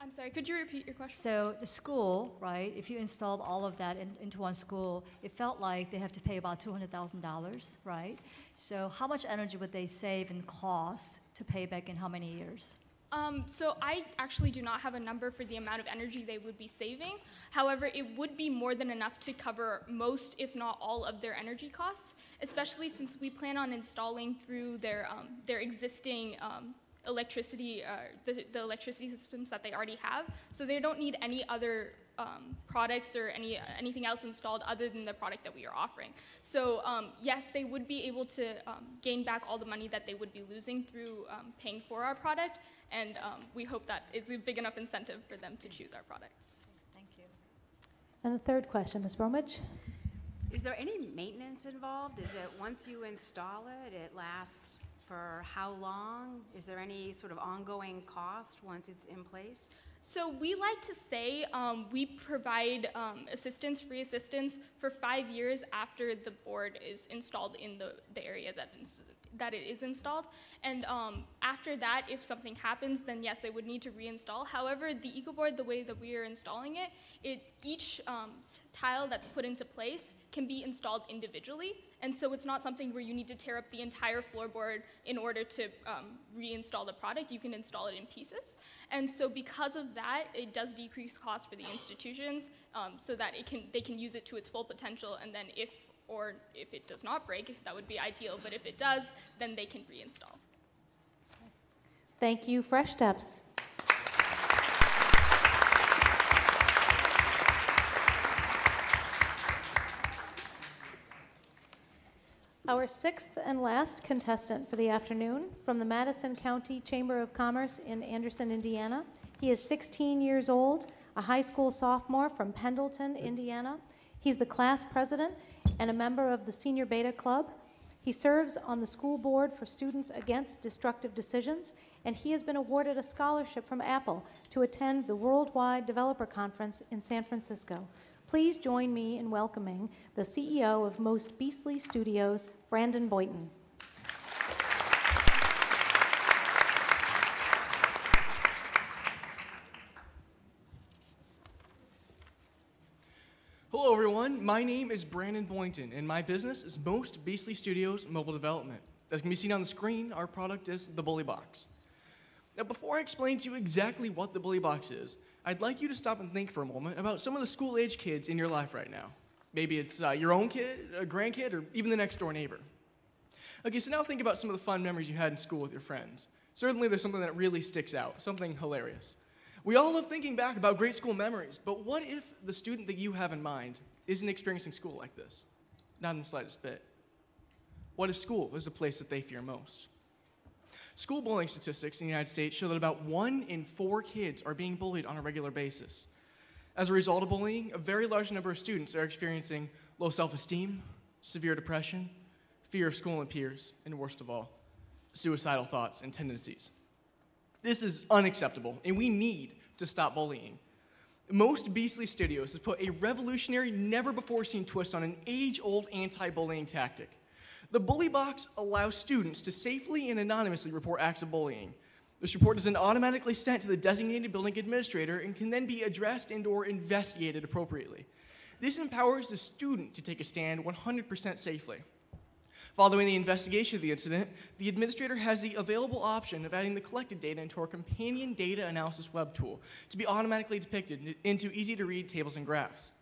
Speaker 17: I'm sorry, could you repeat your question?
Speaker 11: So the school, right, if you installed all of that into one school, it felt like they have to pay about $200,000, right? So how much energy would they save in cost to pay back in how many years?
Speaker 17: So I actually do not have a number for the amount of energy they would be saving. However, it would be more than enough to cover most, if not all, of their energy costs, especially since we plan on installing through their existing electricity, the electricity systems that they already have. So they don't need any other products or anything else installed other than the product that we are offering. So yes, they would be able to gain back all the money that they would be losing through paying for our product, and we hope that it's a big enough incentive for them to choose our product.
Speaker 11: Thank you.
Speaker 1: And the third question, Ms. Bromwich.
Speaker 12: Is there any maintenance involved? Is it once you install it, it lasts for how long? Is there any sort of ongoing cost once it's in place?
Speaker 17: So we like to say we provide assistance, free assistance, for 5 years after the board is installed in the area that it is installed. And after that, if something happens, then yes, they would need to reinstall. However, the EcoBoard, the way that we are installing it, each tile that's put into place can be installed individually. And so it's not something where you need to tear up the entire floorboard in order to reinstall the product. You can install it in pieces. And so because of that, it does decrease costs for the institutions so that they can use it to its full potential. And then if it does not break, that would be ideal. But if it does, then they can reinstall.
Speaker 1: Thank you, Fresh Steps. Our sixth and last contestant for the afternoon, from the Madison County Chamber of Commerce in Anderson, Indiana. He is 16 years old, a high school sophomore from Pendleton, Indiana. He's the class president and a member of the Senior Beta Club. He serves on the school board for Students Against Destructive Decisions, and he has been awarded a scholarship from Apple to attend the Worldwide Developer Conference in San Francisco. Please join me in welcoming the CEO of Most Beastly Studios, Brandon Boynton.
Speaker 18: Hello everyone, my name is Brandon Boynton, and my business is Most Beastly Studios Mobile Development. As can be seen on the screen, our product is the Bully Box. Now before I explain to you exactly what the Bully Box is, I'd like you to stop and think for a moment about some of the school-age kids in your life right now. Maybe it's your own kid, a grandkid, or even the next door neighbor. Okay, so now think about some of the fun memories you had in school with your friends. Certainly there's something that really sticks out, something hilarious. We all love thinking back about great school memories, but what if the student that you have in mind isn't experiencing school like this? Not in the slightest bit. What if school is the place that they fear most? School bullying statistics in the United States show that about 1 in 4 kids are being bullied on a regular basis. As a result of bullying, a very large number of students are experiencing low self-esteem, severe depression, fear of school and peers, and worst of all, suicidal thoughts and tendencies. This is unacceptable, and we need to stop bullying. Most Beastly Studios has put a revolutionary, never-before-seen twist on an age-old anti-bullying tactic. The Bully Box allows students to safely and anonymously report acts of bullying. This report is then automatically sent to the designated building administrator and can then be addressed and/or investigated appropriately. This empowers the student to take a stand 100% safely. Following the investigation of the incident, the administrator has the available option of adding the collected data into our companion data analysis web tool to be automatically depicted into easy-to-read tables and graphs.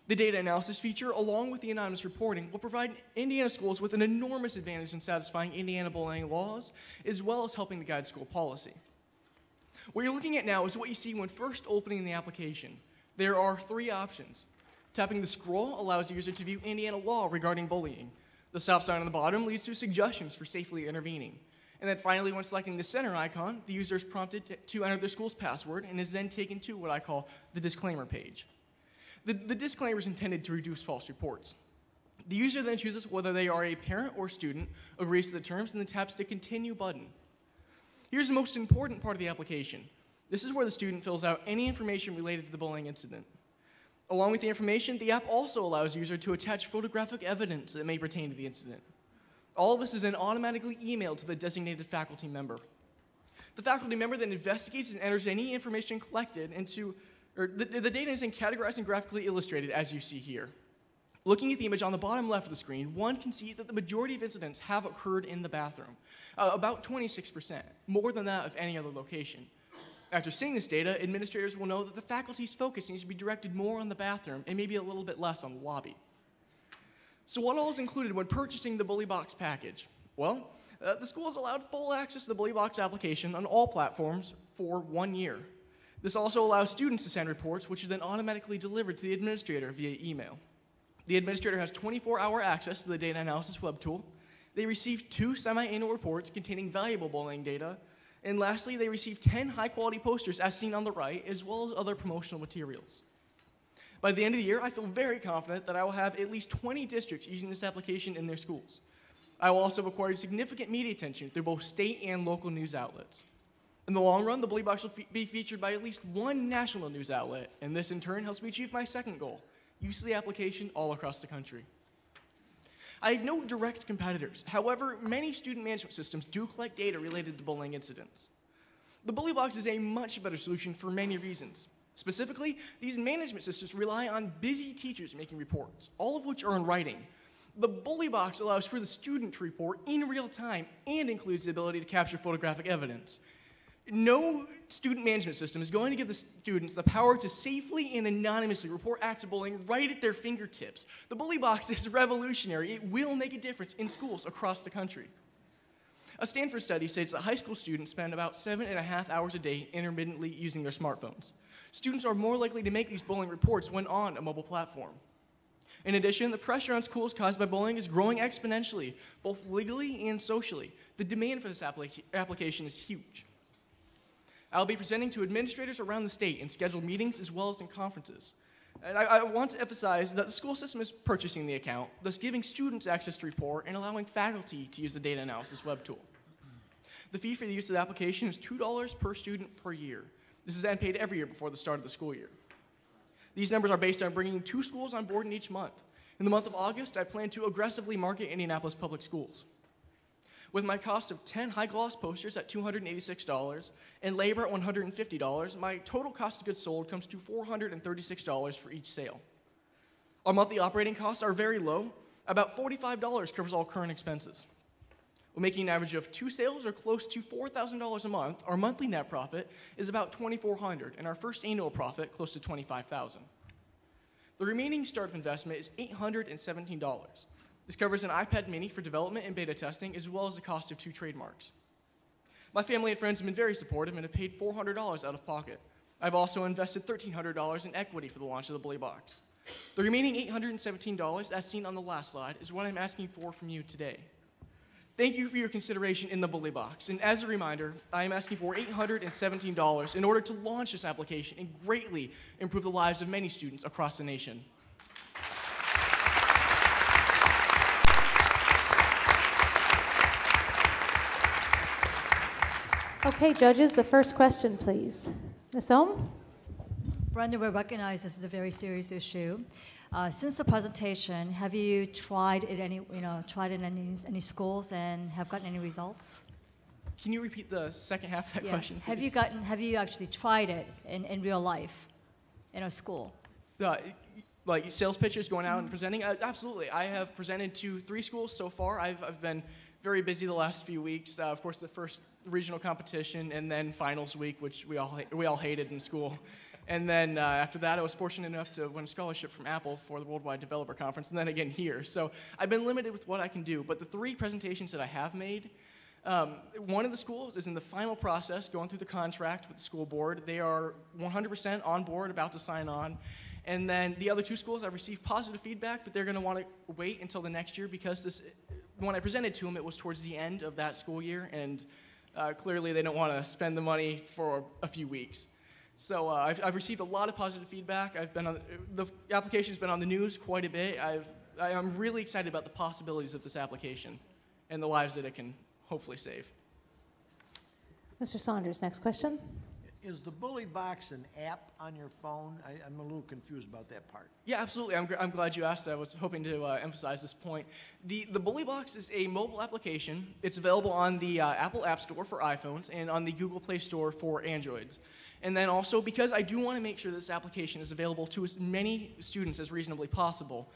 Speaker 18: The data analysis feature, along with the anonymous reporting, will provide Indiana schools with an enormous advantage in satisfying Indiana bullying laws, as well as helping to guide school policy. What you're looking at now is what you see when first opening the application. There are 3 options. Tapping the scroll allows the user to view Indiana law regarding bullying. The stop sign on the bottom leads to suggestions for safely intervening. And then finally, when selecting the center icon, the user is prompted to enter their school's password and is then taken to what I call the disclaimer page. The disclaimer is intended to reduce false reports. The user then chooses whether they are a parent or student, agrees to the terms, and then taps the Continue button. Here's the most important part of the application. This is where the student fills out any information related to the bullying incident. Along with the information, the app also allows the user to attach photographic evidence that may pertain to the incident. All of this is then automatically emailed to the designated faculty member. The faculty member then investigates and enters any information collected into the data is then categorized and graphically illustrated as you see here. Looking at the image on the bottom left of the screen, one can see that the majority of incidents have occurred in the bathroom, about 26%, more than that of any other location. After seeing this data, administrators will know that the faculty's focus needs to be directed more on the bathroom and maybe a little bit less on the lobby. So what all is included when purchasing the Bully Box package? Well, the school is allowed full access to the Bully Box application on all platforms for 1 year. This also allows students to send reports, which are then automatically delivered to the administrator via email. The administrator has 24-hour access to the data analysis web tool. They receive 2 semi-annual reports containing valuable bullying data. And lastly, they receive 10 high-quality posters as seen on the right, as well as other promotional materials. By the end of the year, I feel very confident that I will have at least 20 districts using this application in their schools. I will also have acquired significant media attention through both state and local news outlets. In the long run, the Bully Box will be featured by at least one national news outlet, and this in turn helps me achieve my second goal, use of the application all across the country. I have no direct competitors. However, many student management systems do collect data related to bullying incidents. The Bully Box is a much better solution for many reasons. Specifically, these management systems rely on busy teachers making reports, all of which are in writing. The Bully Box allows for the student to report in real time and includes the ability to capture photographic evidence. No student management system is going to give the students the power to safely and anonymously report acts of bullying right at their fingertips. The Bully Box is revolutionary. It will make a difference in schools across the country. A Stanford study states that high school students spend about 7.5 hours a day intermittently using their smartphones. Students are more likely to make these bullying reports when on a mobile platform. In addition, the pressure on schools caused by bullying is growing exponentially, both legally and socially. The demand for this application is huge. I'll be presenting to administrators around the state in scheduled meetings as well as in conferences. And I want to emphasize that the school system is purchasing the account, thus giving students access to report and allowing faculty to use the data analysis web tool. The fee for the use of the application is $2 per student per year. This is then paid every year before the start of the school year. These numbers are based on bringing 2 schools on board in each month. In the month of August, I plan to aggressively market Indianapolis Public Schools. With my cost of 10 high-gloss posters at $286 and labor at $150, my total cost of goods sold comes to $436 for each sale. Our monthly operating costs are very low. About $45 covers all current expenses. We're making an average of 2 sales or close to $4,000 a month. Our monthly net profit is about $2,400, and our first annual profit close to $25,000. The remaining startup investment is $817. This covers an iPad mini for development and beta testing, as well as the cost of 2 trademarks. My family and friends have been very supportive and have paid $400 out of pocket. I've also invested $1,300 in equity for the launch of the Bully Box. The remaining $817, as seen on the last slide, is what I'm asking for from you today. Thank you for your consideration in the Bully Box, and as a reminder, I am asking for $817 in order to launch this application and greatly improve the lives of many students across the nation.
Speaker 1: Okay, judges, the first question, please. Ms. Ohm?
Speaker 11: Brenda, we recognize this is a very serious issue. Since the presentation, have you tried it in any schools and have gotten any results?
Speaker 18: Can you repeat the second half of that question, please?
Speaker 11: Have you actually tried it in real life in a school?
Speaker 18: Like sales pitches, going out and presenting? Absolutely. I have presented to 3 schools so far. I've been very busy the last few weeks. Of course, the first regional competition and then finals week, which we all hated in school. And then after that, I was fortunate enough to win a scholarship from Apple for the Worldwide Developer Conference, and then again here. So I've been limited with what I can do, but the 3 presentations that I have made, one of the schools is in the final process, going through the contract with the school board. They are 100% on board, about to sign on. And then the other 2 schools, I've received positive feedback, but they're going to want to wait until the next year because when I presented to them, it was towards the end of that school year, and clearly they don't want to spend the money for a few weeks. So I've received a lot of positive feedback. The application's been on the news quite a bit. I'm really excited about the possibilities of this application and the lives that it can hopefully save.
Speaker 1: Mr. Saunders, next question.
Speaker 4: Is the Bully Box an app on your phone? I'm a little confused about that part.
Speaker 18: Yeah, absolutely. I'm glad you asked. I was hoping to emphasize this point. The Bully Box is a mobile application. It's available on the Apple App Store for iPhones and on the Google Play Store for Androids. And then also, because I do want to make sure this application is available to as many students as reasonably possible,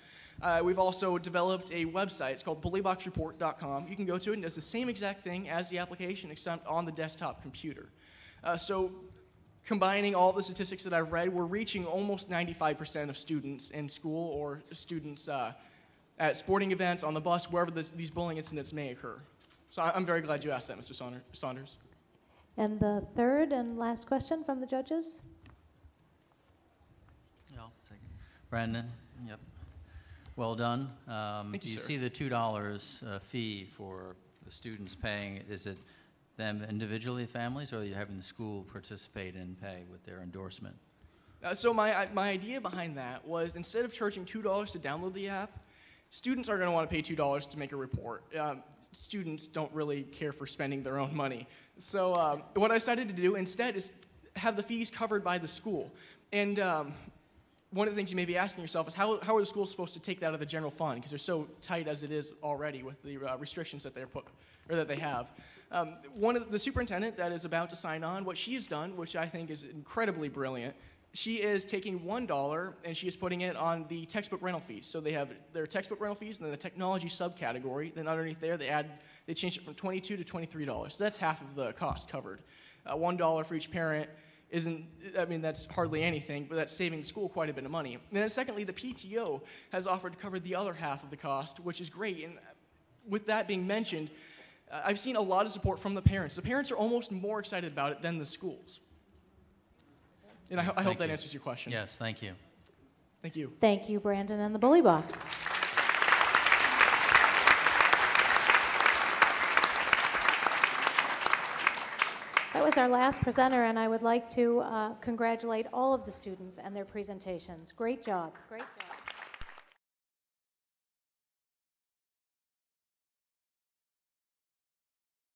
Speaker 18: we've also developed a website. It's called bullyboxreport.com. You can go to it, and it does the same exact thing as the application, except on the desktop computer. So combining all the statistics that I've read, we're reaching almost 95% of students in school or students at sporting events, on the bus, wherever these bullying incidents may occur. So I'm very glad you asked that, Mr. Saunders.
Speaker 1: And the third and last question from the judges.
Speaker 3: Yeah, I'll take it. Brandon, yep. Well done.
Speaker 18: Thank
Speaker 3: Do
Speaker 18: you,
Speaker 3: you
Speaker 18: sir.
Speaker 3: see the $2 fee for the students paying? Is it them individually, families, or are you having the school participate and pay with their endorsement?
Speaker 18: So my idea behind that was instead of charging $2 to download the app, students are going to want to pay $2 to make a report. Students don't really care for spending their own money. So what I decided to do instead is have the fees covered by the school. And one of the things you may be asking yourself is how are the schools supposed to take that out of the general fund, because they're so tight as it is already with the restrictions that they have. One of the superintendent that is about to sign on, what she has done, which I think is incredibly brilliant, she is taking $1 and she is putting it on the textbook rental fees. So they have their textbook rental fees and then the technology subcategory. Then underneath there, they changed it from $22 to $23. So that's half of the cost covered. $1 for each parent isn't, I mean, that's hardly anything, but that's saving the school quite a bit of money. And then secondly, the PTO has offered to cover the other half of the cost, which is great. And with that being mentioned, I've seen a lot of support from the parents. The parents are almost more excited about it than the schools. And I hope that answers your question.
Speaker 3: Yes, thank you.
Speaker 18: Thank you.
Speaker 1: Thank you, Brandon, and the Bully Box. That was our last presenter, and I would like to congratulate all of the students and their presentations. Great job. Great job.